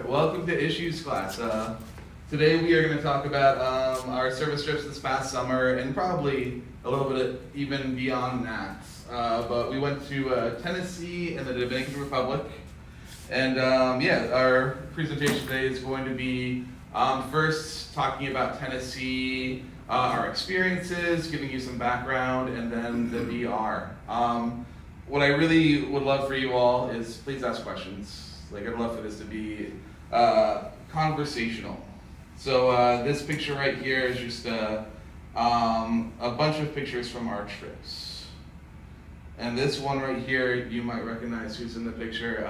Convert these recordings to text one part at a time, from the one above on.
Welcome to Issues class. Today we are going to talk about our service trips this past summer and probably a little bit even beyond that. But we went to Tennessee and the Dominican Republic. And our presentation today is going to be first talking about Tennessee, our experiences, giving you some background, and then the VR. What I really would love for you all is please ask questions. I'd love for this to be conversational. So this picture right here is just a bunch of pictures from our trips. And this one right here, you might recognize who's in the picture.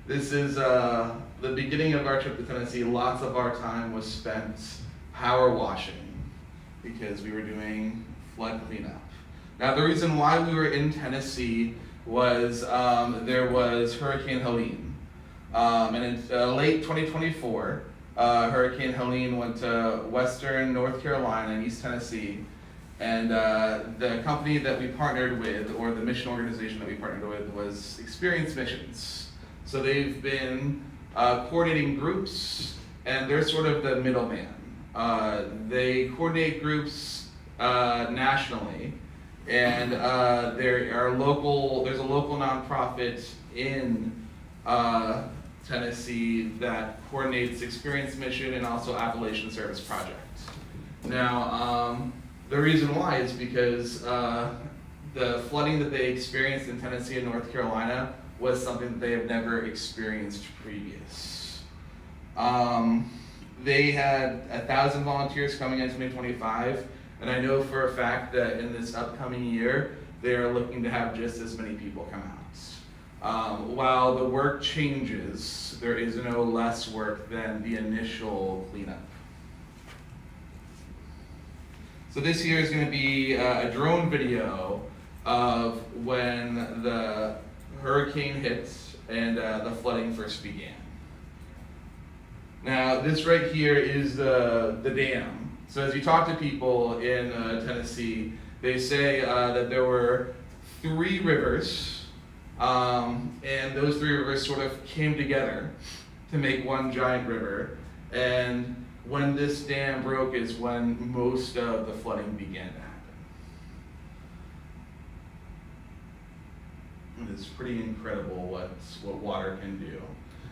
This is the beginning of our trip to Tennessee. Lots of our time was spent power washing because we were doing flood cleanup. Now the reason why we were in Tennessee was there was Hurricane Helene. And in late 2024, Hurricane Helene went to western North Carolina and East Tennessee. And the company that we partnered with, or the mission organization that we partnered with, was Experience Missions. So they've been coordinating groups, and they're sort of the middleman. They coordinate groups nationally, and there's a local nonprofit in Tennessee that coordinates Experience Mission and also Appalachian Service Project. Now, the reason why is because the flooding that they experienced in Tennessee and North Carolina was something that they have never experienced previous. They had 1,000 volunteers coming in 2025, and I know for a fact that in this upcoming year, they are looking to have just as many people come out. While the work changes, there is no less work than the initial cleanup. So this here is going to be a drone video of when the hurricane hit and the flooding first began. Now this right here is the dam. So as you talk to people in Tennessee, they say that there were 3 rivers, and those 3 rivers sort of came together to make one giant river. And when this dam broke is when most of the flooding began to happen. And it's pretty incredible what water can do.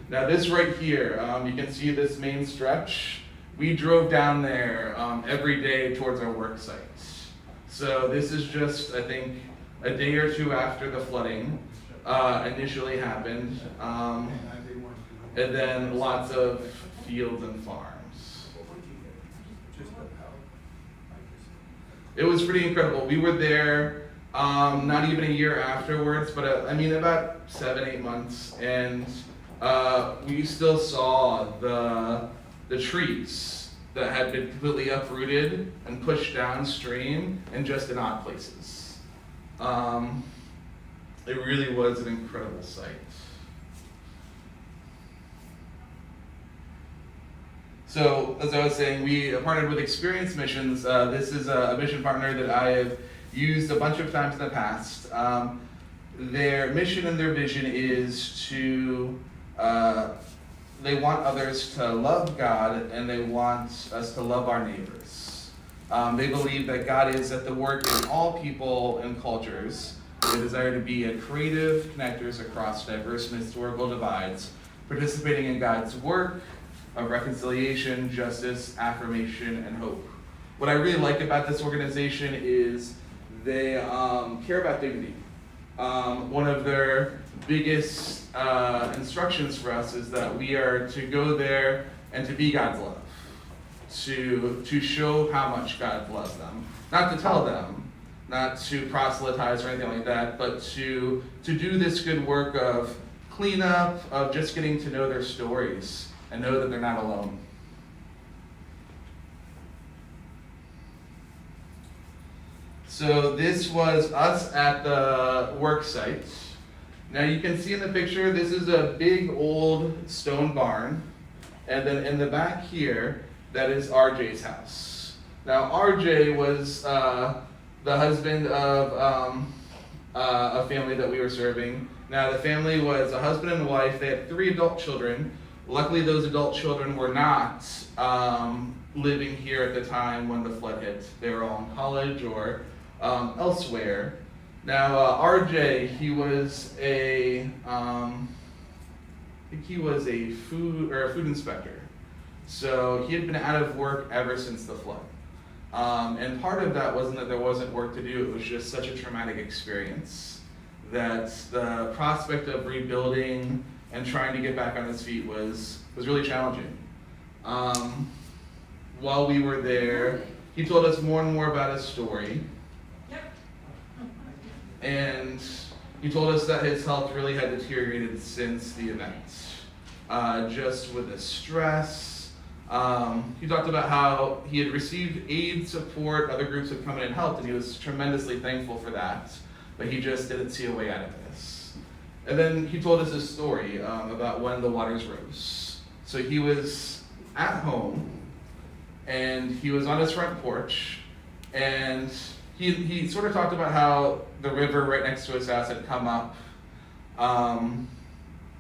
Now this right here, you can see this main stretch. We drove down there every day towards our work sites. So this is just, I think, a day or 2 after the flooding initially happened, and then lots of fields and farms. It was pretty incredible. We were there not even a year afterwards, but about 7-8 months, and we still saw the trees that had been completely uprooted and pushed downstream and just in odd places. It really was an incredible sight. So, as I was saying, we partnered with Experience Missions. This is a mission partner that I have used a bunch of times in the past. Their mission and their vision is to, they want others to love God, and they want us to love our neighbors. They believe that God is at the work in all people and cultures. They desire to be a creative connectors across diverse and historical divides, participating in God's work of reconciliation, justice, affirmation, and hope. What I really like about this organization is they care about dignity. One of their biggest instructions for us is that we are to go there and to be God's love, to show how much God loves them, not to tell them, not to proselytize or anything like that, but to do this good work of cleanup, of just getting to know their stories and know that they're not alone. So this was us at the work site. Now you can see in the picture, this is a big old stone barn. And then in the back here, that is RJ's house. Now RJ was the husband of a family that we were serving. Now the family was a husband and wife. They had 3 adult children. Luckily, those adult children were not living here at the time when the flood hit. They were all in college or elsewhere. Now, RJ, he was I think he was a food inspector. So he had been out of work ever since the flood. And part of that wasn't that there wasn't work to do, it was just such a traumatic experience that the prospect of rebuilding and trying to get back on his feet was really challenging. While we were there, he told us more and more about his story. And he told us that his health really had deteriorated since the event. Just with the stress. He talked about how he had received aid support, other groups had come in and helped, and he was tremendously thankful for that, but he just didn't see a way out of this. And then he told us his story about when the waters rose. So he was at home, and he was on his front porch, and he sort of talked about how the river right next to his house had come up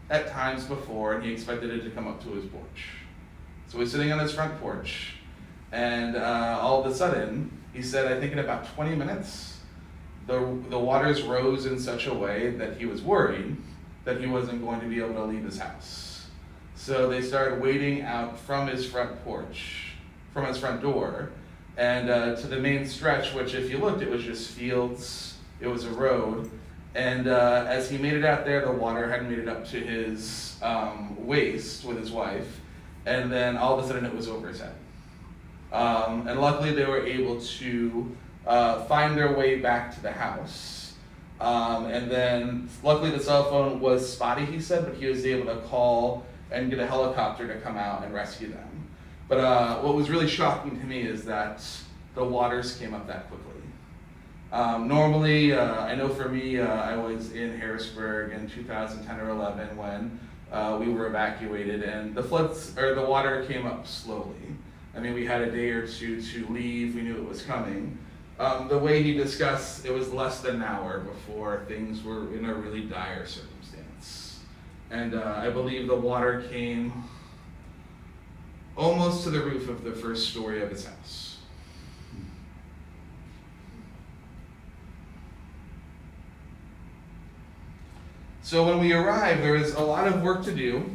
at times before, and he expected it to come up to his porch. So he's sitting on his front porch, and all of a sudden, he said, I think in about 20 minutes, the waters rose in such a way that he was worried that he wasn't going to be able to leave his house. So they started wading out from his front porch, from his front door, and to the main stretch, which if you looked, it was just fields, it was a road, and as he made it out there, the water had made it up to his waist with his wife, and then all of a sudden it was over his head. And luckily they were able to find their way back to the house. And then luckily the cell phone was spotty, he said, but he was able to call and get a helicopter to come out and rescue them. But what was really shocking to me is that the waters came up that quickly. Normally, I know for me, I was in Harrisburg in 2010 or 11 when we were evacuated, and the water came up slowly. I mean, we had a day or two to leave, we knew it was coming. The way he discussed, it was less than an hour before things were in a really dire circumstance. And I believe the water came almost to the roof of the first story of his house. So when we arrived, there was a lot of work to do.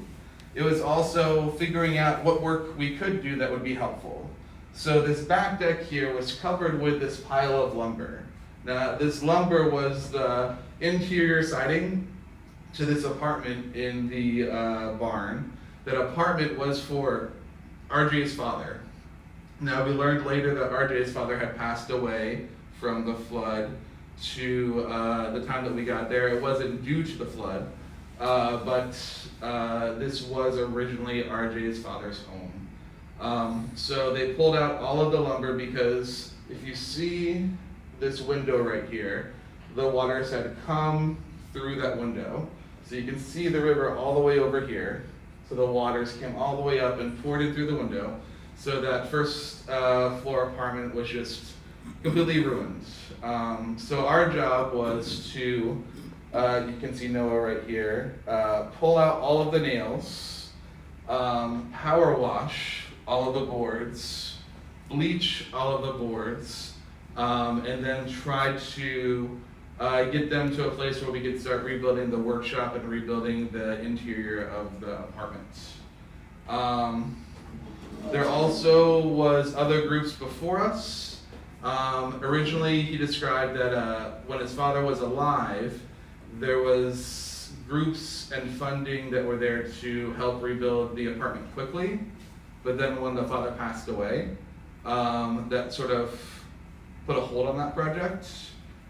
It was also figuring out what work we could do that would be helpful. So this back deck here was covered with this pile of lumber. Now, this lumber was the interior siding to this apartment in the barn. That apartment was for RJ's father. Now, we learned later that RJ's father had passed away from the flood to the time that we got there. It wasn't due to the flood, but this was originally RJ's father's home. So they pulled out all of the lumber because if you see this window right here, the waters had come through that window. So you can see the river all the way over here. So the waters came all the way up and poured in through the window. So that first floor apartment was just completely ruined. So our job was to, you can see Noah right here, pull out all of the nails, power wash all of the boards, bleach all of the boards, and then try to get them to a place where we could start rebuilding the workshop and rebuilding the interior of the apartment. There also was other groups before us. Originally, he described that when his father was alive, there was groups and funding that were there to help rebuild the apartment quickly. But then when the father passed away, that sort of put a hold on that project.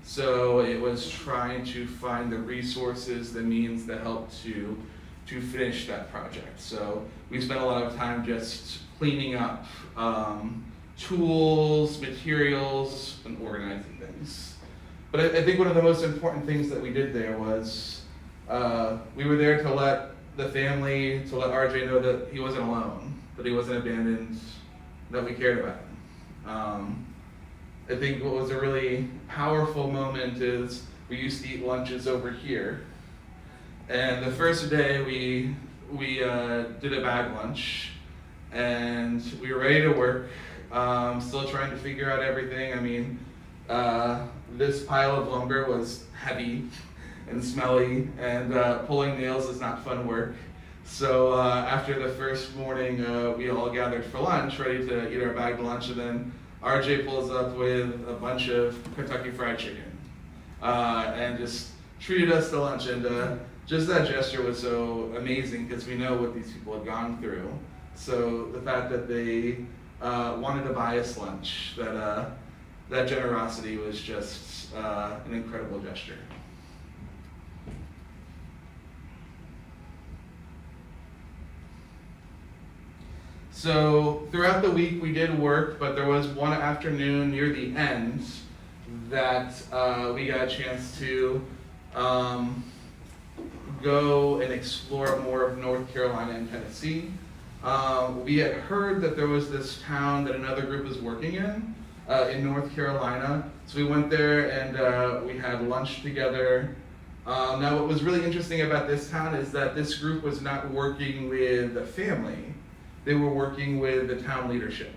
So it was trying to find the resources, the means that helped to finish that project. So we spent a lot of time just cleaning up tools, materials, and organizing things. But I think one of the most important things that we did there was we were there to let the family, to let RJ know that he wasn't alone, that he wasn't abandoned, that we cared about him. I think what was a really powerful moment is we used to eat lunches over here. And the first day we we did a bag lunch, and we were ready to work. Still trying to figure out everything. I mean, this pile of lumber was heavy and smelly, and pulling nails is not fun work. So after the first morning, we all gathered for lunch, ready to eat our bagged lunch, and then RJ pulls up with a bunch of Kentucky Fried Chicken, and just treated us to lunch. And just that gesture was so amazing because we know what these people had gone through. So the fact that they wanted to buy us lunch, that generosity was just an incredible gesture. So throughout the week we did work, but there was one afternoon near the end that we got a chance to go and explore more of North Carolina and Tennessee. We had heard that there was this town that another group was working in North Carolina. So we went there and we had lunch together. Now what was really interesting about this town is that this group was not working with a family. They were working with the town leadership.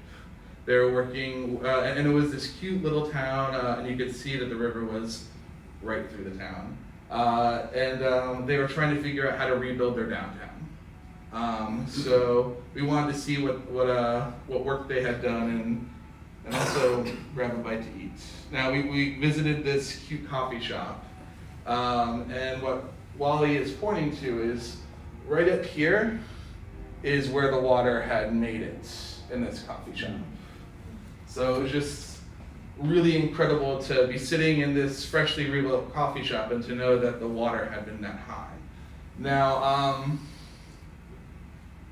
They were working, and it was this cute little town, and you could see that the river was right through the town. And they were trying to figure out how to rebuild their downtown. So we wanted to see what work they had done, and also grab a bite to eat. Now we visited this cute coffee shop, and what Wally is pointing to is right up here is where the water had made it in this coffee shop. So it was just really incredible to be sitting in this freshly rebuilt coffee shop and to know that the water had been that high. Now,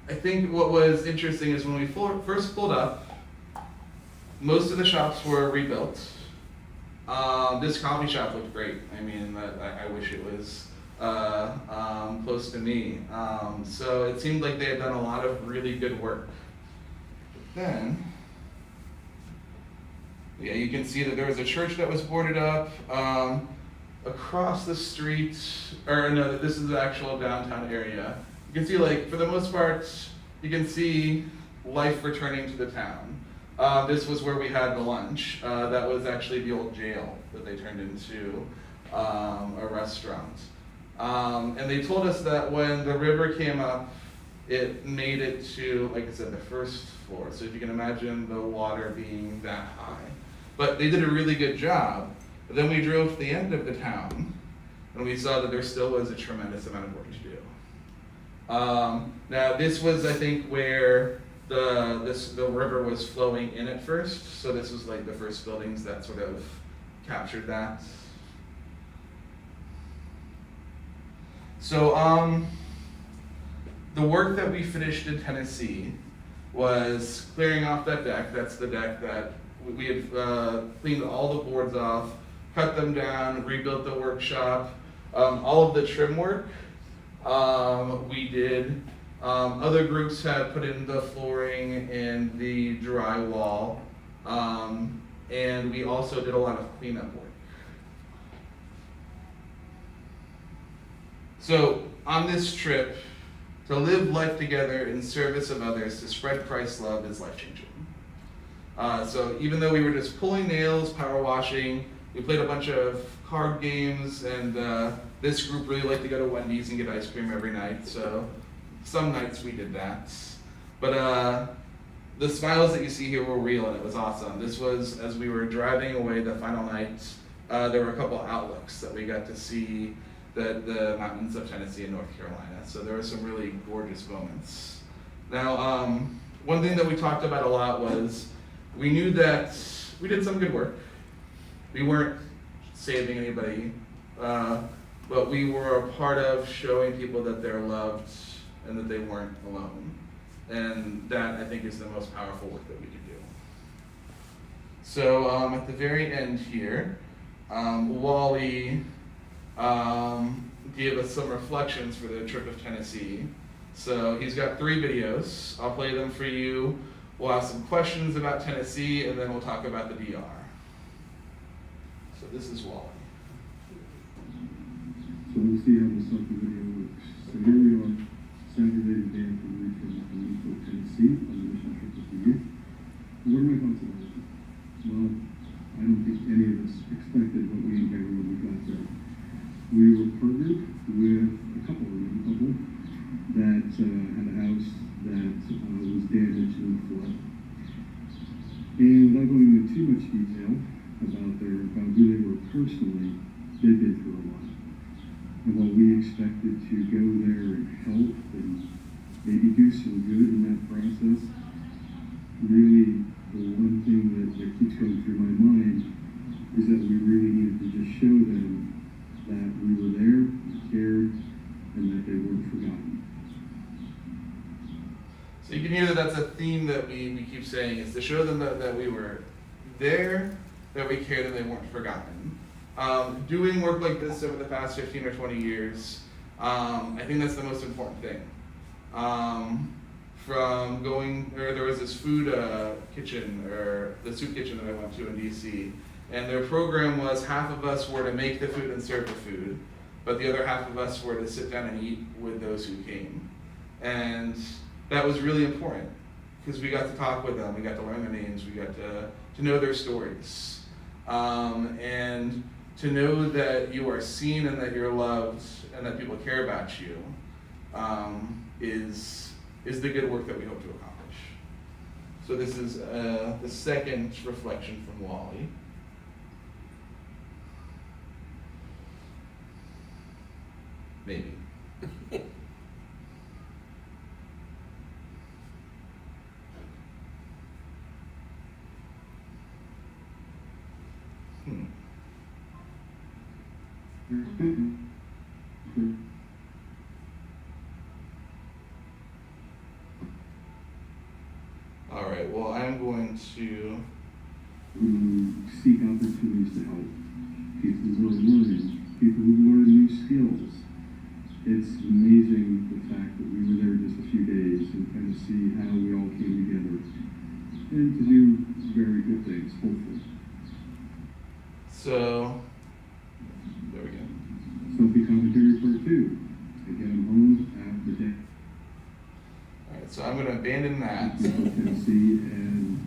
I think what was interesting is when we first pulled up, most of the shops were rebuilt. This coffee shop looked great. I mean, I wish it was close to me. So it seemed like they had done a lot of really good work. But then, yeah, you can see that there was a church that was boarded up across the street, or no, this is the actual downtown area. You can see, like, for the most part, you can see life returning to the town. This was where we had the lunch. That was actually the old jail that they turned into a restaurant. And they told us that when the river came up, it made it to, like I said, the first floor. So if you can imagine the water being that high. But they did a really good job. But then we drove to the end of the town, and we saw that there still was a tremendous amount of work to do. Now this was, I think, where the river was flowing in at first. So this was like the first buildings that sort of captured that. So the work that we finished in Tennessee was clearing off that deck. That's the deck that we had cleaned all the boards off, cut them down, rebuilt the workshop. All of the trim work we did. Other groups had put in the flooring and the drywall, and we also did a lot of cleanup work. So on this trip, to live life together in service of others, to spread Christ's love is life-changing. So even though we were just pulling nails, power washing, we played a bunch of card games, and this group really liked to go to Wendy's and get ice cream every night, so some nights we did that. But the smiles that you see here were real, and it was awesome. This was, as we were driving away the final night, there were a couple outlooks that we got to see the mountains of Tennessee and North Carolina. So there were some really gorgeous moments. Now, one thing that we talked about a lot was we knew that we did some good work. We weren't saving anybody, but we were a part of showing people that they're loved and that they weren't alone. And that, I think, is the most powerful work that we could do. So at the very end here, Wally gave us some reflections for the trip of Tennessee. So he's got 3 videos. I'll play them for you. We'll ask some questions about Tennessee, and then we'll talk about the DR. So this is Wally. So let's see how the selfie video works. So here we are, Saturday see on the mission trip with the youth. What are my thoughts about it? Well, I don't think any of us expected what we encountered when we got there. We were partnered with a young couple, that had a house that was damaged in the flood. And without going into too much detail about who they were personally, they've been through a lot. And while we expected to go there and help and maybe do some good in that process, really the one thing that keeps going through my mind is that we really needed to just show them that we were there, we cared, and that they weren't forgotten. So you can hear that that's a theme that we keep saying, is to show them that we were there, that we cared, and they weren't forgotten. Doing work like this over the past 15 or 20 years, I think that's the most important thing. From going, there was this food kitchen, or the soup kitchen that I went to in DC, and their program was half of us were to make the food and serve the food, but the other half of us were to sit down and eat with those who came. And that was really important, because we got to talk with them, we got to learn their names, we got to know their stories. And to know that you are seen and that you're loved and that people care about you is the good work that we hope to accomplish. So this is the second reflection from Wally. Maybe. All right, well, I'm going to seek opportunities to help people who are learning, people who learn new skills. It's amazing the fact that we were there just a few days and kind of see how we all came together and to do very good things, hopefully. So, there we go. Selfie commentary part 2. Again, I'm home after the day. All right, so I'm going to abandon that. Tennessee, and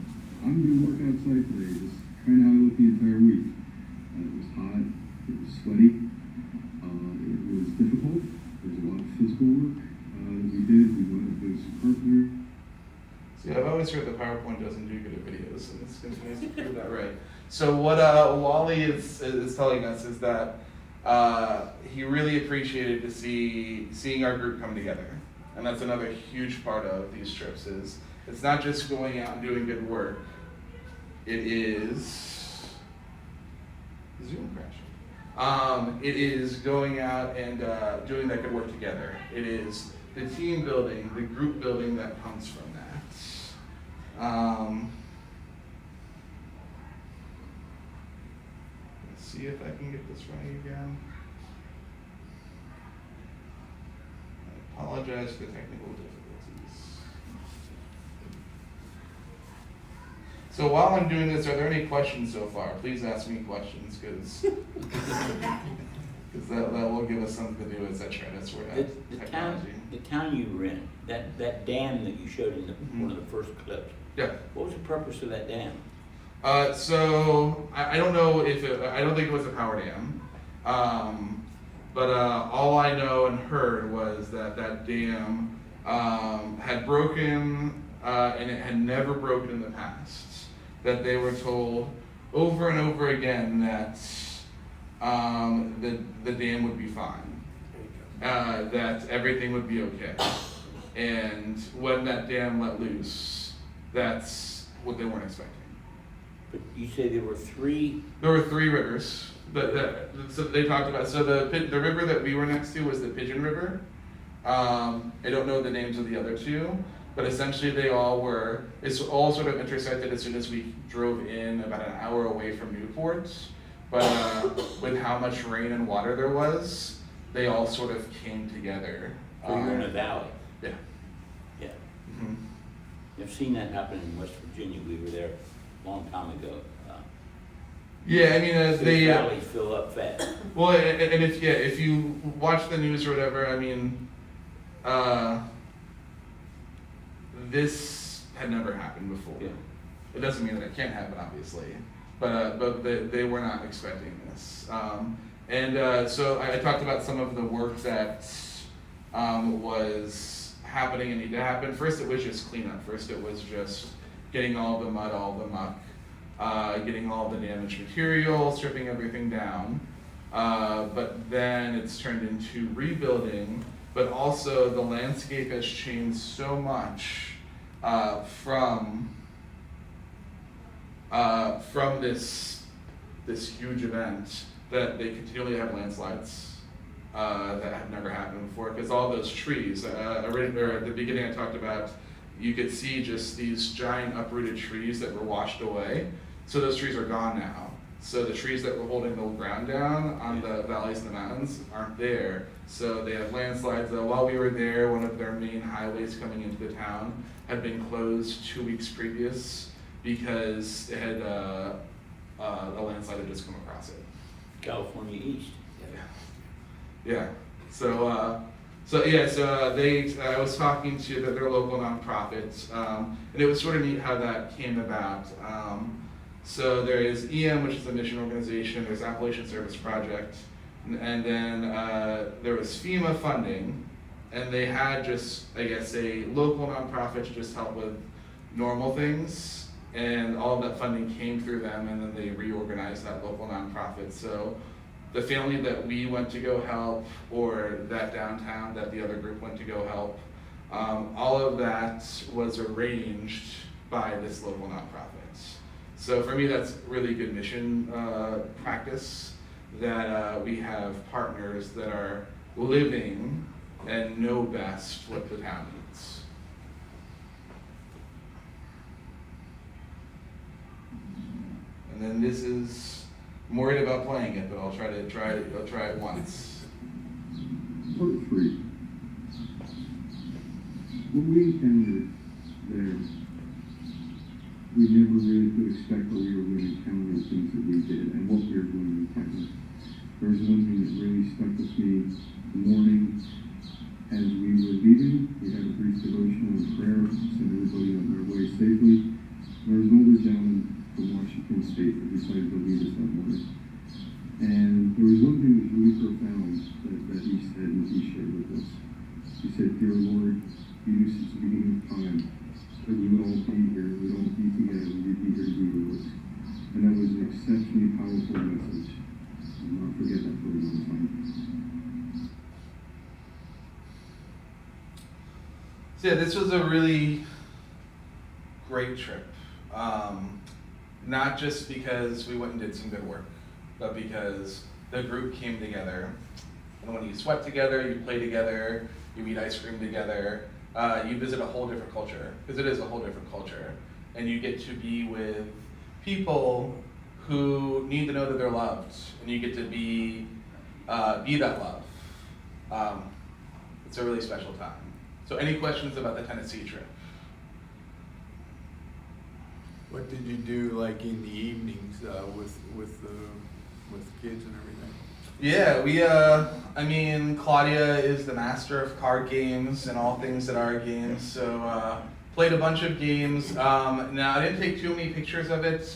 I'm going to work outside today, just kind of how I looked the entire week. It was hot, it was sweaty, it was difficult. There's a lot of physical work that we did. We went up to some carpentry. See, I've always heard that PowerPoint doesn't do good at videos, and this continues to prove that right. So what Wally is telling us is that he really appreciated seeing our group come together. And that's another huge part of these trips, is it's not just going out and doing good work. It is Zoom crashing. It is going out and doing that good work together. It is the team building, the group building that comes from that. Let's see if I can get this running again. I apologize for the technical difficulties. So while I'm doing this, are there any questions so far? Please ask me questions, because that will give us something to do, etc. That's where technology. The town you were in, that dam that you showed in one of the first clips. Yeah. What was the purpose of that dam? So I don't know if I don't think it was a power dam. But all I know and heard was that dam had broken, and it had never broken in the past. That they were told over and over again that the dam would be fine, that everything would be okay. And when that dam let loose, that's what they weren't expecting. But you say there were three? There were 3 rivers. So they talked about, so the river that we were next to was the Pigeon River. I don't know the names of the other 2, but essentially it's all sort of intersected as soon as we drove in about an hour away from Newport. But with how much rain and water there was, they all sort of came together. So you're in a valley? Yeah. Yeah. Mm-hmm. I've seen that happen in West Virginia. We were there a long time ago. Yeah, I mean, they valleys fill up fast. Well, and if you watch the news or whatever, I mean, this had never happened before. Yeah. It doesn't mean that it can't happen, obviously, but they were not expecting this. So I talked about some of the work that was happening and needed to happen. First, it was just cleanup. First, it was just getting all the mud, all the muck, getting all the damaged material, stripping everything down. But then it's turned into rebuilding, but also the landscape has changed so much from this huge event that they continually have landslides that have never happened before, because all those trees, at the beginning I talked about, you could see just these giant uprooted trees that were washed away. So those trees are gone now. So the trees that were holding the ground down on the valleys and the mountains aren't there. So they have landslides. While we were there, one of their main highways coming into the town had been closed 2 weeks previous because it had a landslide had just come across it. California East. Yeah. I was talking to their local nonprofit, and it was sort of neat how that came about. So there is EM, which is a mission organization. There's Appalachian Service Project, and then there was FEMA funding, and they had just, I guess, a local nonprofit to just help with normal things, and all of that funding came through them, and then they reorganized that local nonprofit. So the family that we went to go help, or that downtown that the other group went to go help, all of that was arranged by this local nonprofit. So for me, that's really good mission practice, that we have partners that are living and know best what the town needs. And then this is, I'm worried about playing it, but I'll try it once. Part 3. What we encountered there, we never really could expect that we were going to encounter the things that we did and what we were going to encounter. There was one thing that really stuck with me the morning as we were leaving. We had a brief devotional and prayer, sent everybody on their way safely. There was an older gentleman from Washington State that decided to lead us that morning. And there was one thing that was really profound that he said and he shared with us. He said, "Dear Lord, you knew since the beginning of time that we would all be here, we would all be together, we would be here to be with us." And that was an exceptionally powerful message. I'll not forget that for a long time. So yeah, this was a really great trip. Not just because we went and did some good work, but because the group came together. And when you sweat together, you play together, you eat ice cream together, you visit a whole different culture, because it is a whole different culture. And you get to be with people who need to know that they're loved, and you get to be that love. It's a really special time. So any questions about the Tennessee trip? What did you do, like in the evenings, with kids and everything? Yeah, Claudia is the master of card games and all things that are games, so played a bunch of games. Now, I didn't take too many pictures of it.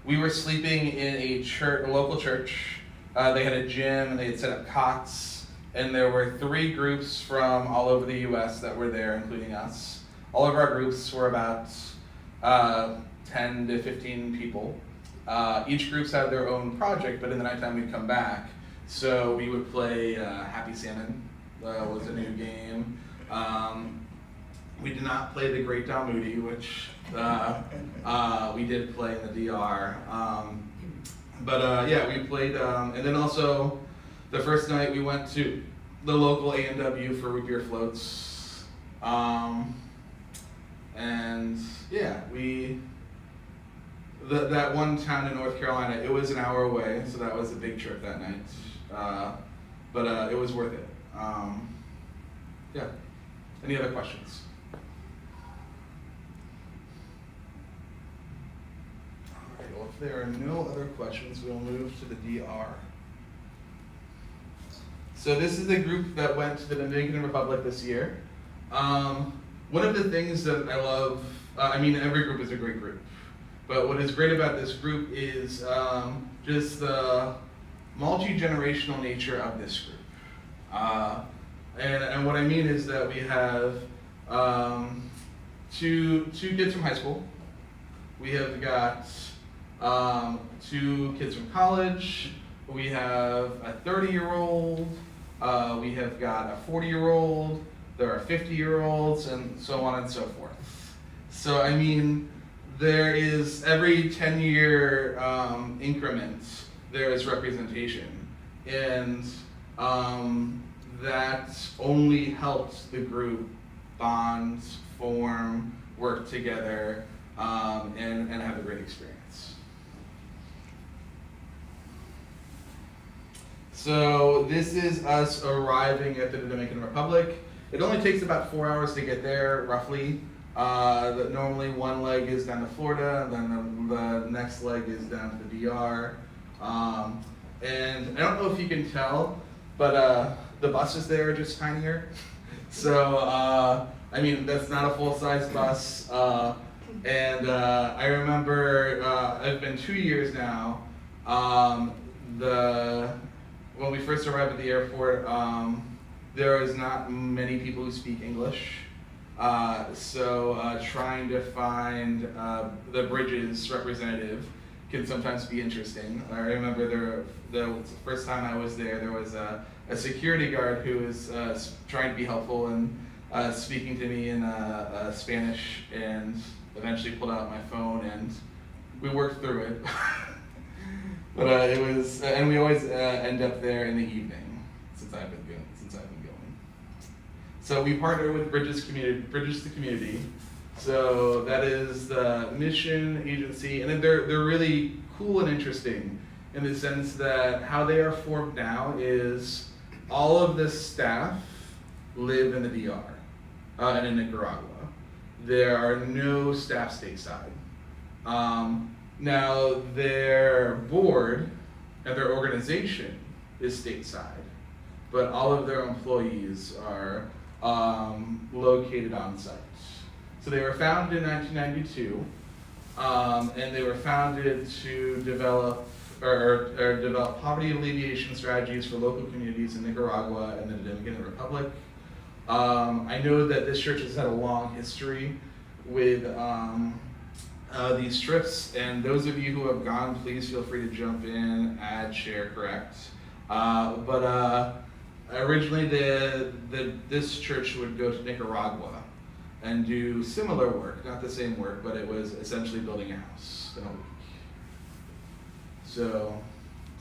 We were sleeping in a local church. They had a gym and they had set up cots, and there were 3 groups from all over the US that were there, including us. All of our groups were about 10 to 15 people. Each group's had their own project, but in the nighttime we'd come back. So we would play Happy Salmon, was a new game. We did not play the Great Dalmuti, which we did play in the DR. We played, and then also the first night we went to the local A&W for root beer floats. That one town in North Carolina, it was an hour away, so that was a big trip that night. But it was worth it. Any other questions? All right, well, if there are no other questions, we'll move to the DR. So this is the group that went to the Dominican Republic this year. One of the things that I love every group is a great group. But what is great about this group is just the multi-generational nature of this group. And what I mean is that we have two kids from high school. We have got 2 kids from college. We have a 30-year-old. We have got a 40-year-old. There are 50-year-olds, and so on and so forth. So I mean, there is every 10-year increment there is representation, and that only helps the group bond, form, work together, and have a great experience. So this is us arriving at the Dominican Republic. It only takes about 4 hours to get there, roughly. Normally one leg is down to Florida, and then the next leg is down to the DR. And I don't know if you can tell, but the buses there are just tinier. So, I mean, that's not a full-size bus. And I remember, it's been 2 years now, when we first arrived at the airport, there was not many people who speak English. So trying to find the bridges representative can sometimes be interesting. I remember the first time I was there was a security guard who was trying to be helpful and speaking to me in Spanish, and eventually pulled out my phone and we worked through it. But it was, and we always end up there in the evening since I've been going. So we partner with Bridges to Community. So that is the mission agency, and they're really cool and interesting in the sense that how they are formed now is all of the staff live in the DR and in Nicaragua. There are no staff stateside. Now their board and their organization is stateside, but all of their employees are located on site. So they were founded in 1992, and they were founded to develop develop poverty alleviation strategies for local communities in Nicaragua and the Dominican Republic. I know that this church has had a long history with these trips, and those of you who have gone, please feel free to jump in, add, share, correct. Originally, this church would go to Nicaragua and do similar work, not the same work, but it was essentially building a house in a week. So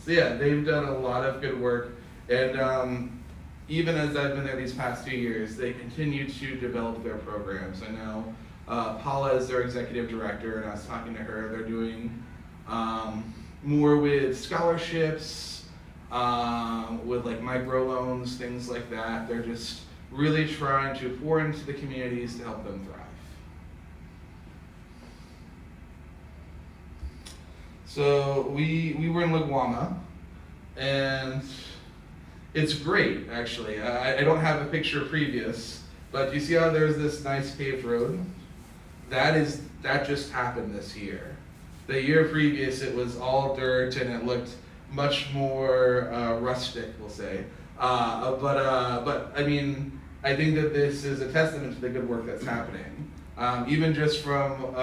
yeah, they've done a lot of good work, and even as I've been there these past 2 years, they continue to develop their programs. I know Paula is their executive director, and I was talking to her. They're doing more with scholarships, with like microloans, things like that. They're just really trying to pour into the communities to help them thrive. So we were in La Guama, and it's great, actually. I don't have a picture previous, but you see how there's this nice paved road? That just happened this year. The year previous, it was all dirt and it looked much more rustic, we'll say. But I mean, I think that this is a testament to the good work that's happening. Even just from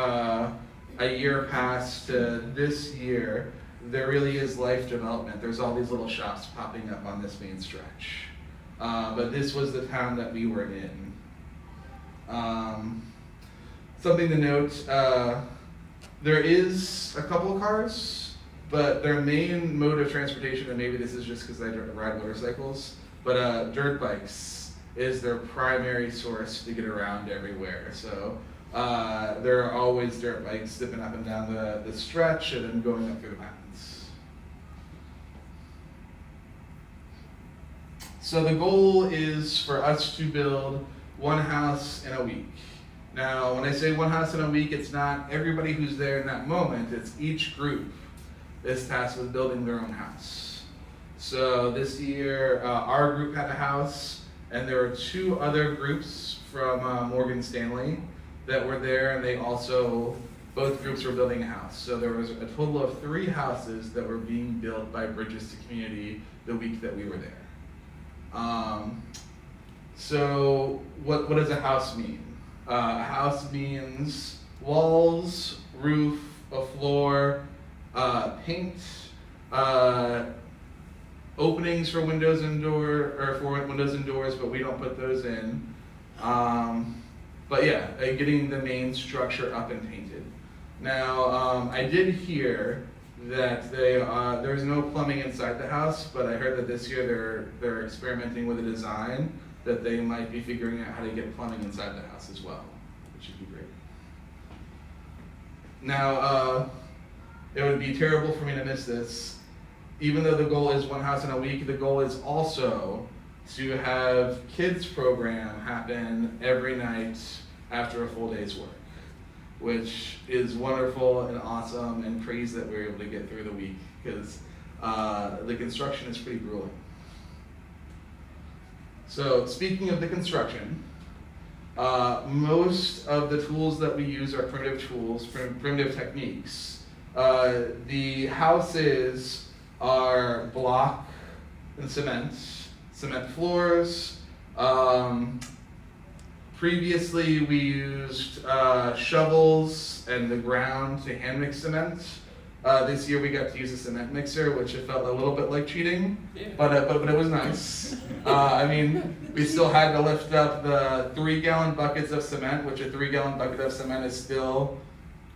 a year past to this year, there really is life development. There's all these little shops popping up on this main stretch. But this was the town that we were in. Something to note, there is a couple cars, but their main mode of transportation, and maybe this is just because I ride motorcycles, but dirt bikes is their primary source to get around everywhere. So there are always dirt bikes zipping up and down the stretch and then going up through the mountains. So the goal is for us to build one house in a week. Now, when I say one house in a week, it's not everybody who's there in that moment, it's each group is tasked with building their own house. So this year, our group had a house, and there were 2 other groups from Morgan Stanley that were there, and they also, both groups were building a house. So there was a total of 3 houses that were being built by Bridges to Community the week that we were there. So what does a house mean? A house means walls, roof, a floor, paint, openings for windows and doors, but we don't put those in. But yeah, getting the main structure up and painted. Now, I did hear that there's no plumbing inside the house, but I heard that this year they're experimenting with a design that they might be figuring out how to get plumbing inside the house as well, which would be great. Now, it would be terrible for me to miss this. Even though the goal is 1 house in a week, the goal is also to have kids program happen every night after a full day's work, which is wonderful and awesome and crazy that we're able to get through the week, because the construction is pretty grueling. So speaking of the construction, most of the tools that we use are primitive tools, primitive techniques. The houses are block and cement floors. Previously we used shovels and the ground to hand mix cement. This year we got to use a cement mixer, which it felt a little bit like cheating, but it was nice. I mean, we still had to lift up the 3-gallon buckets of cement, which a 3-gallon bucket of cement is still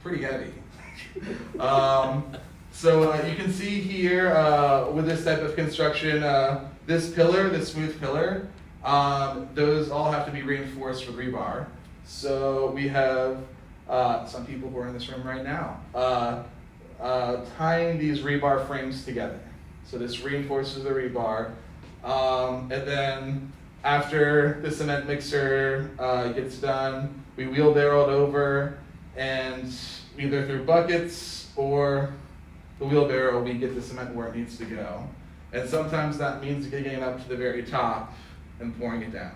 pretty heavy. So you can see here with this type of construction, this smooth pillar, those all have to be reinforced with rebar. So we have some people who are in this room right now tying these rebar frames together. So this reinforces the rebar. And then after the cement mixer gets done, we wheelbarrow it over, and either through buckets or the wheelbarrow, we get the cement where it needs to go. And sometimes that means getting it up to the very top and pouring it down.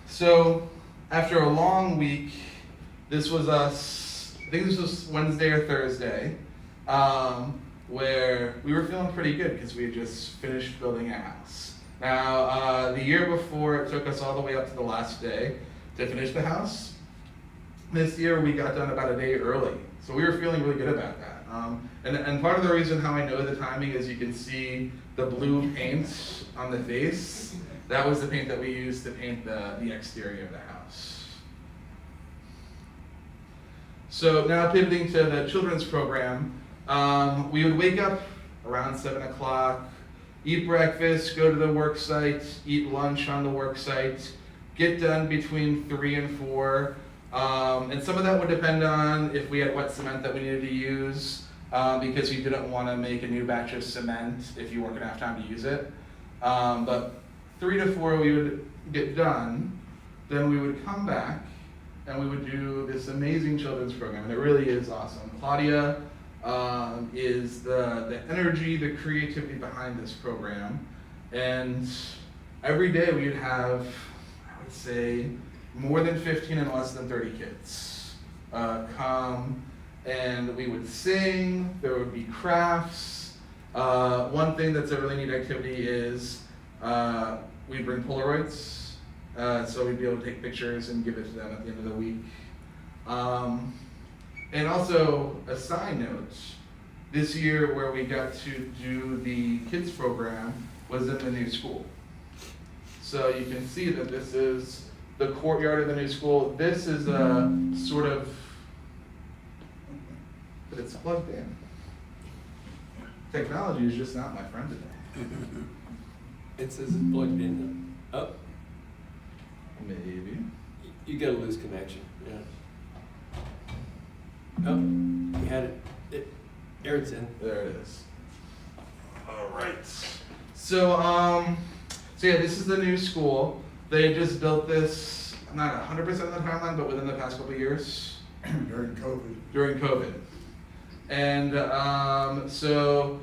So after a long week, this was us, I think this was Wednesday or Thursday, where we were feeling pretty good because we had just finished building a house. Now, the year before, it took us all the way up to the last day to finish the house. This year we got done about a day early, so we were feeling really good about that. And part of the reason how I know the timing is you can see the blue paint on the face. That was the paint that we used to paint the exterior of the house. So now pivoting to the children's program, we would wake up around 7 o'clock, eat breakfast, go to the work site, eat lunch on the work site, get done between 3 and 4. And some of that would depend on if we had wet cement that we needed to use, because you didn't want to make a new batch of cement if you weren't going to have time to use it. But 3 to 4 we would get done, then we would come back and we would do this amazing children's program, and it really is awesome. Claudia is the energy, the creativity behind this program, and every day we would have, I would say, more than 15 and less than 30 kids come, and we would sing, there would be crafts. One thing that's a really neat activity is we'd bring Polaroids, so we'd be able to take pictures and give it to them at the end of the week. And also, a side note, this year where we got to do the kids program was in the new school. So you can see that this is the courtyard of the new school. This is a sort of, but it's plugged in. Technology is just not my friend today. It says it's plugged in. Oh, Maybe. you got a loose connection. Yeah. Oh, you had it. There it's in. There it is. All right. So yeah, this is the new school. They just built this, not 100% of the timeline, but within the past couple of years. During COVID. And so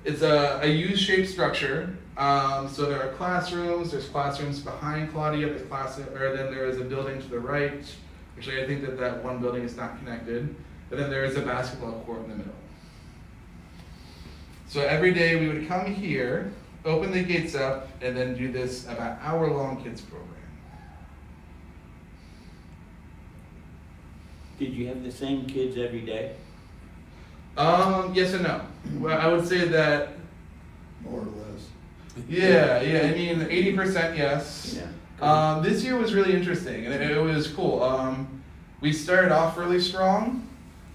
It's a U-shaped structure. So there are classrooms. There's classrooms behind Claudia. Then there is a building to the right. Actually, I think that one building is not connected. And then there is a basketball court in the middle. So every day we would come here, open the gates up, and then do this about hour-long kids program. Did you have the same kids every day? Yes and no. Well, I would say that, More or less. yeah, I mean, 80% yes. Yeah. This year was really interesting, and it was cool. We started off really strong,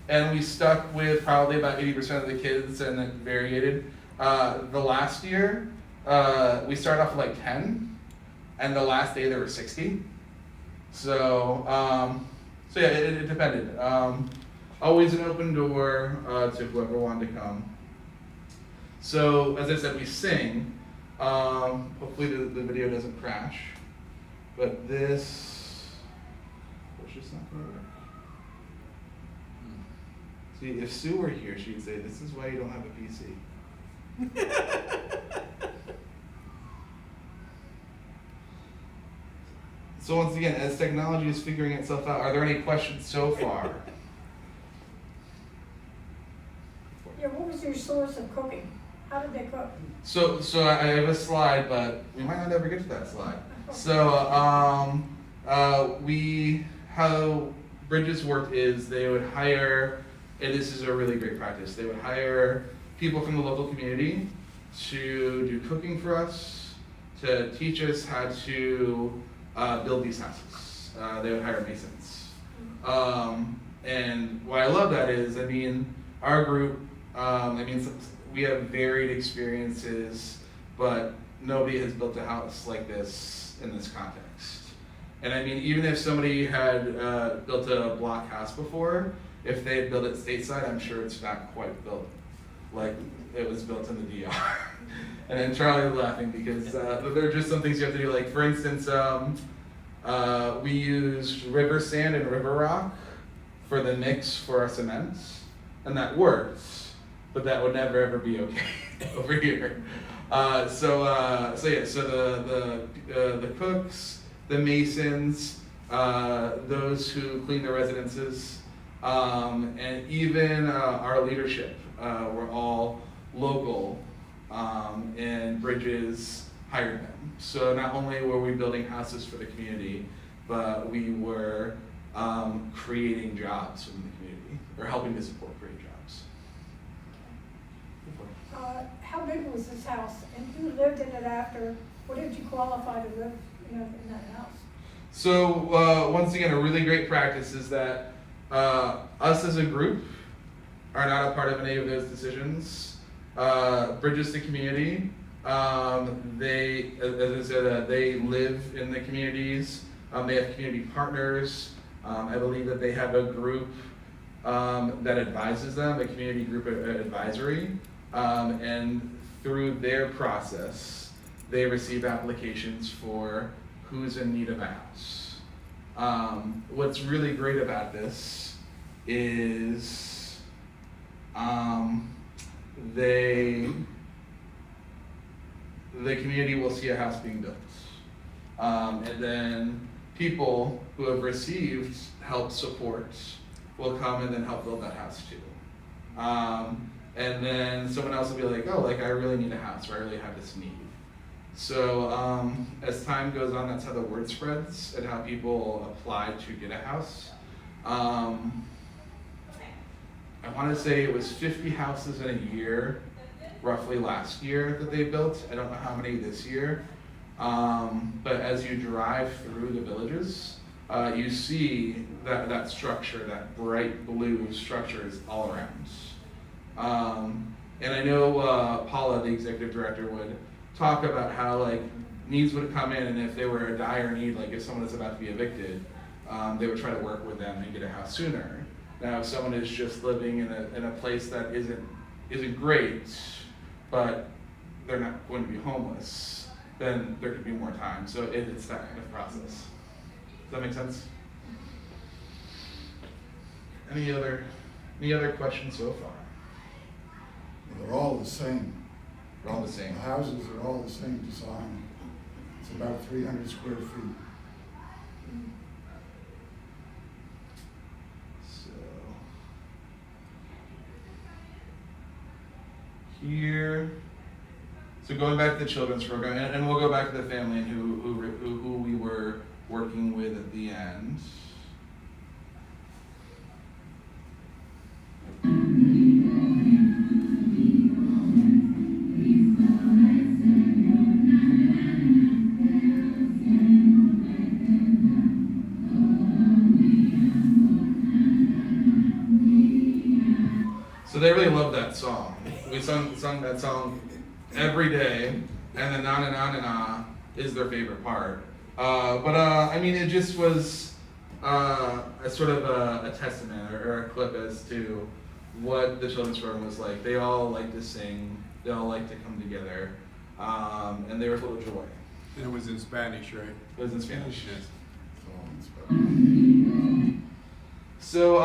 and we stuck with probably about 80% of the kids, and it variated. The last year, we started off with like 10, and the last day there were 60. So yeah, it depended. Always an open door to whoever wanted to come. So as I said, we sing. Hopefully the video doesn't crash. But this, it's just not gonna work. See, if Sue were here, she'd say, "This is why you don't have a PC." So once again, as technology is figuring itself out, are there any questions so far? Yeah, what was your source of cooking? How did they cook? So I have a slide, but we might not ever get to that slide. So how Bridges worked is they would hire, and this is a really great practice, they would hire people from the local community to do cooking for us, to teach us how to build these houses. They would hire masons. And why I love that is, I mean, our group, we have varied experiences, but nobody has built a house like this in this context. And I mean, even if somebody had built a block house before, if they had built it stateside, I'm sure it's not quite built like it was built in the DR. And then Charlie laughing because there are just some things you have to do. Like for instance, we used river sand and river rock for the mix for our cement, and that works. But that would never ever be okay over here. So the cooks, the masons, those who clean the residences, and even our leadership were all local, and Bridges hired them. So not only were we building houses for the community, but we were creating jobs within the community, or helping to support create jobs. How big was this house, and who lived in it after? What did you qualify to live, in that house? So once again, a really great practice is that us as a group are not a part of any of those decisions. Bridges the community. They, as I said, they live in the communities. They have community partners. I believe that they have a group that advises them, a community group advisory. And through their process, they receive applications for who's in need of a house. What's really great about this is the community will see a house being built. And then people who have received help support will come and then help build that house too. And then someone else will be like, oh, like I really need a house, or I really have this need. So as time goes on, that's how the word spreads and how people apply to get a house. I want to say it was 50 houses in a year, roughly last year that they built. I don't know how many this year. But as you drive through the villages, you see that structure, that bright blue structure is all around. And I know Paula, the executive director, would talk about how like needs would come in, and if they were a dire need, like if someone is about to be evicted, they would try to work with them and get a house sooner. Now, if someone is just living in a place that isn't great, but they're not going to be homeless, then there could be more time. So it's that kind of process. Does that make sense? Any other questions so far? They're all the same. They're all the same. The houses are all the same design. It's about 300 square feet. So here, so going back to the children's program, and we'll go back to the family and who we were working with at the end. So they really love that song. We sung that song every day, and the na na na na na is their favorite part. I mean, it just was a sort of a testament or a clip as to what the children's program was like. They all like to sing. They all like to come together, and they were full of joy. And it was in Spanish, right? It was in Spanish. Yes. So,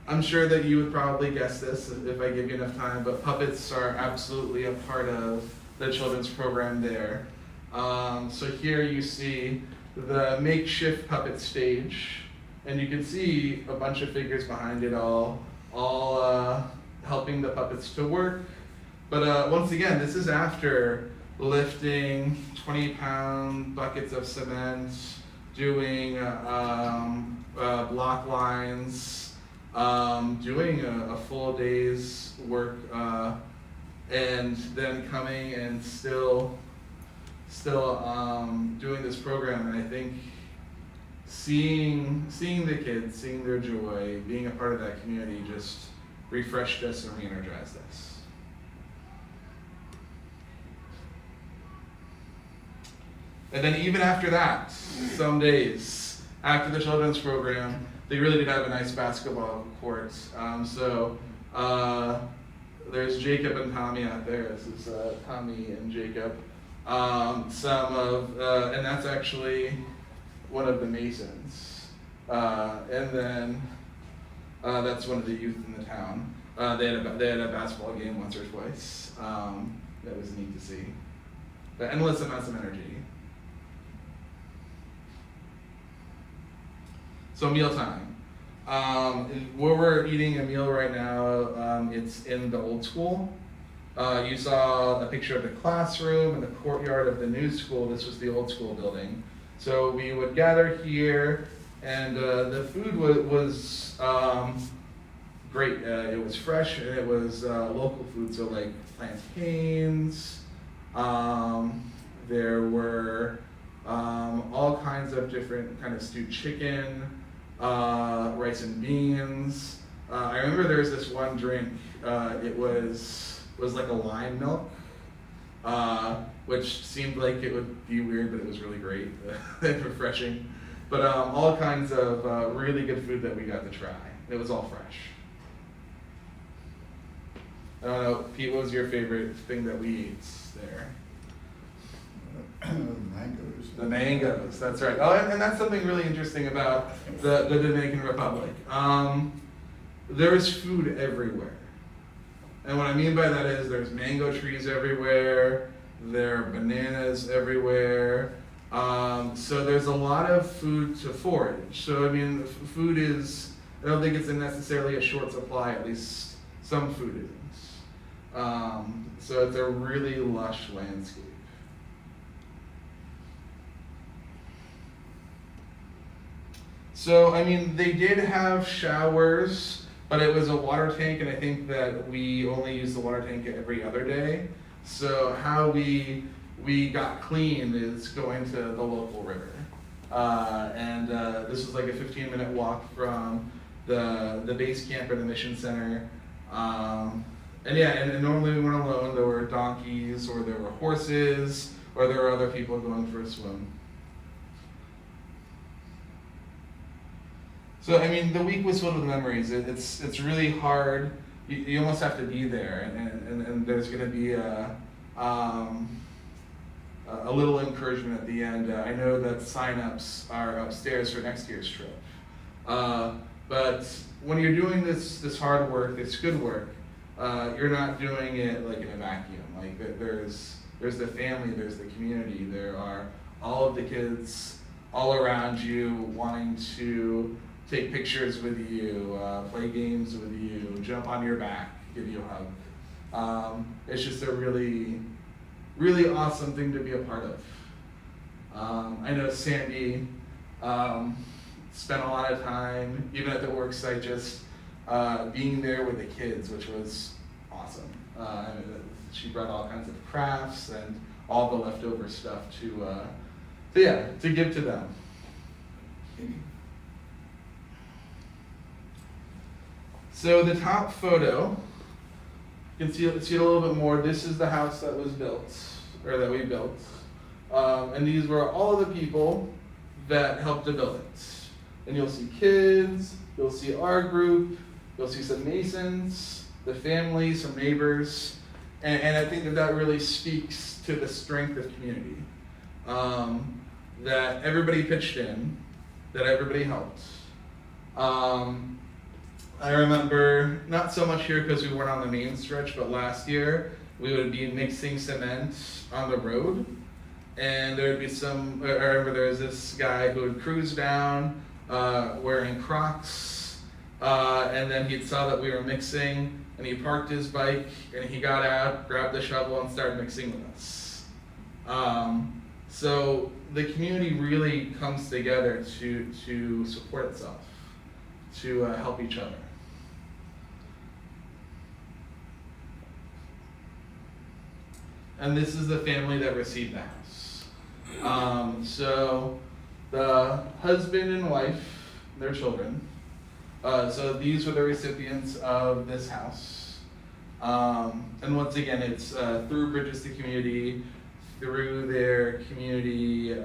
I'm sure that you would probably guess this if I give you enough time, but puppets are absolutely a part of the children's program there. So here you see the makeshift puppet stage, and you can see a bunch of figures behind it all helping the puppets to work. But once again, this is after lifting 20-pound buckets of cement, doing block lines, doing a full day's work, and then coming and still doing this program. And I think seeing the kids, seeing their joy, being a part of that community just refreshed us and re-energized us. And then even after that, some days after the children's program, they really did have a nice basketball court. There's Jacob and Tommy out there. This is Tommy and Jacob. And that's actually one of the Masons. And then that's one of the youth in the town. They had a basketball game once or twice. That was neat to see. But endless amounts of energy. So mealtime. Where we're eating a meal right now, it's in the old school. You saw a picture of the classroom and the courtyard of the new school. This was the old school building. So we would gather here, and the food was great. It was fresh, and it was local food, so like plantains. There were all kinds of different kind of stewed chicken, rice and beans. I remember there was this one drink. It was like a lime milk, which seemed like it would be weird, but it was really great and refreshing. But all kinds of really good food that we got to try. It was all fresh. I don't know, Pete, what was your favorite thing that we ate there? Mangoes. The mangoes, that's right. Oh, and that's something really interesting about the Dominican Republic. There's food everywhere. And what I mean by that is there's mango trees everywhere, there are bananas everywhere. So there's a lot of food to forage. So I mean, food is, I don't think it's necessarily a short supply, at least some food isn't. So it's a really lush landscape. So, I mean, they did have showers, but it was a water tank, and I think that we only used the water tank every other day. So how we got clean is going to the local river. This was like a 15-minute walk from the base camp or the mission center. And normally we went alone. There were donkeys, or there were horses, or there were other people going for a swim. So I mean, the week was filled with memories. It's really hard. You almost have to be there, and there's going to be a little encouragement at the end. I know that sign-ups are upstairs for next year's trip. But when you're doing this hard work, this good work, you're not doing it like in a vacuum. Like there's the family, there's the community, there are all of the kids all around you wanting to take pictures with you, play games with you, jump on your back, give you a hug. It's just a really, really awesome thing to be a part of. I know Sandy spent a lot of time, even at the work site, just being there with the kids, which was awesome. She brought all kinds of crafts and all the leftover stuff to give to them. So the top photo, you can see it a little bit more. This is the house that was built, or that we built. And these were all of the people that helped to build it. And you'll see kids, you'll see our group, you'll see some masons, the family, some neighbors. And I think that really speaks to the strength of community. That everybody pitched in, that everybody helped. I remember, not so much here because we weren't on the main stretch, but last year we would be mixing cement on the road. And there would be I remember there was this guy who would cruise down wearing Crocs, and then he saw that we were mixing, and he parked his bike, and he got out, grabbed the shovel, and started mixing with us. So the community really comes together to support itself, to help each other. And this is the family that received the house. So the husband and wife, their children. So these were the recipients of this house. And once again, it's through Bridges to Community, through their community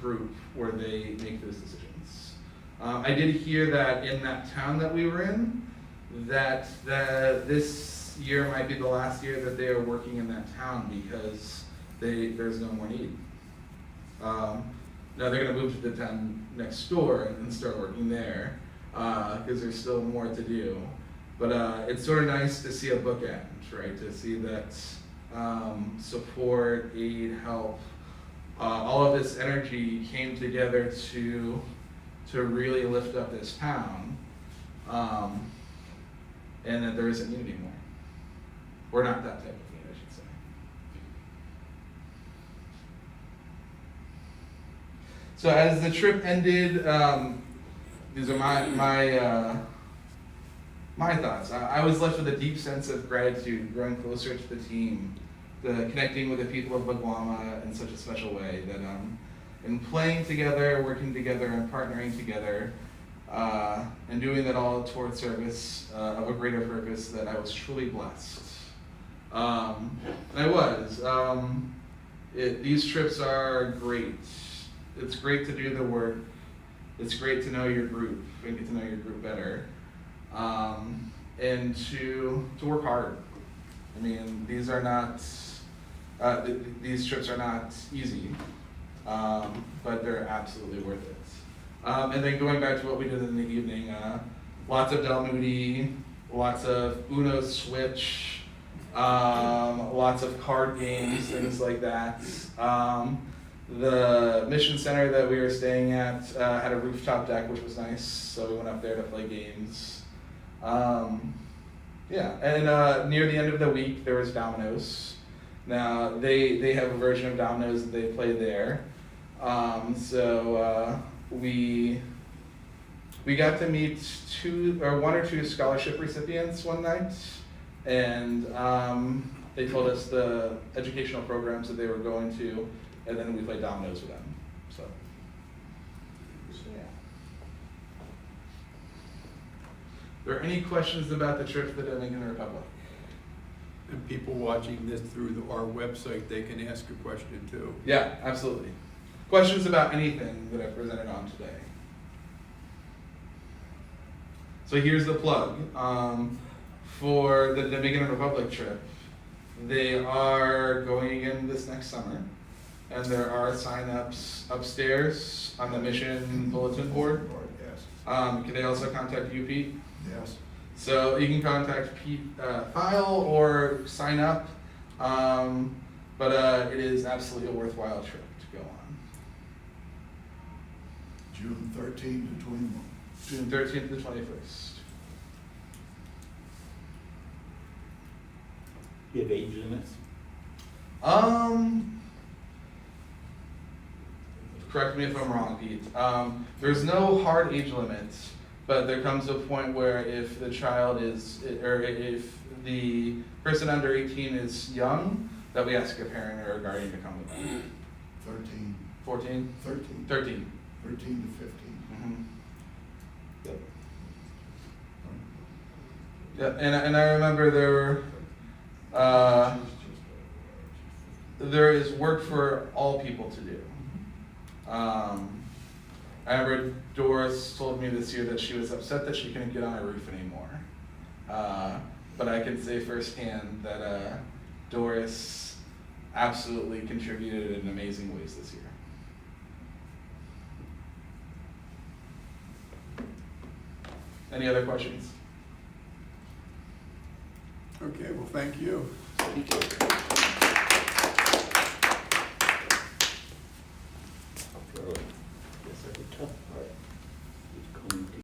group where they make those decisions. I did hear that in that town that we were in, that this year might be the last year that they are working in that town because there's no more need. Now they're going to move to the town next door and start working there because there's still more to do. But it's sort of nice to see a bookend, right? To see that support, aid, help, all of this energy came together to really lift up this town, and that there isn't need anymore. We're not that type of need, I should say. So as the trip ended, these are my thoughts. I was left with a deep sense of gratitude, growing closer to the team, connecting with the people of Baguama in such a special way, that in playing together, working together, and partnering together, and doing that all toward service of a greater purpose, that I was truly blessed. And I was. These trips are great. It's great to do the work. It's great to know your group and get to know your group better. And to work hard. I mean, these are not, these trips are not easy, but they're absolutely worth it. And then going back to what we did in the evening, lots of Del Moody, lots of Uno Switch, lots of card games, things like that. The mission center that we were staying at had a rooftop deck, which was nice, so we went up there to play games. Yeah, and near the end of the week, there was Domino's. Now, they have a version of Domino's that they play there. So we got to meet one or two scholarship recipients one night, and they told us the educational programs that they were going to, and then we played Domino's with them. So yeah. Are there any questions about the trip to the Dominican Republic? And people watching this through our website, they can ask a question too. Yeah, absolutely. Questions about anything that I presented on today? So here's the plug. For the Dominican Republic trip, they are going again this next summer, and there are sign-ups upstairs on the mission bulletin board. Yes, Can they also contact you, Pete? yes. So you can contact Pete File or sign up, but it is absolutely a worthwhile trip to go on. June 13 to 21. June 13th to 21st. Do you have age limits? Correct me if I'm wrong, Pete. There's no hard age limit, but there comes a point where if the child is, or if the person under 18 is young, that we ask a parent or a guardian to come with them. 13, 14? 13, 13. 13 to 15. Mm-hmm. Yep. Yeah, and I remember there is work for all people to do. I remember Doris told me this year that she was upset that she couldn't get on her roof anymore. But I can say firsthand that Doris absolutely contributed in amazing ways this year. Any other questions? Okay, well, thank you. Thank you.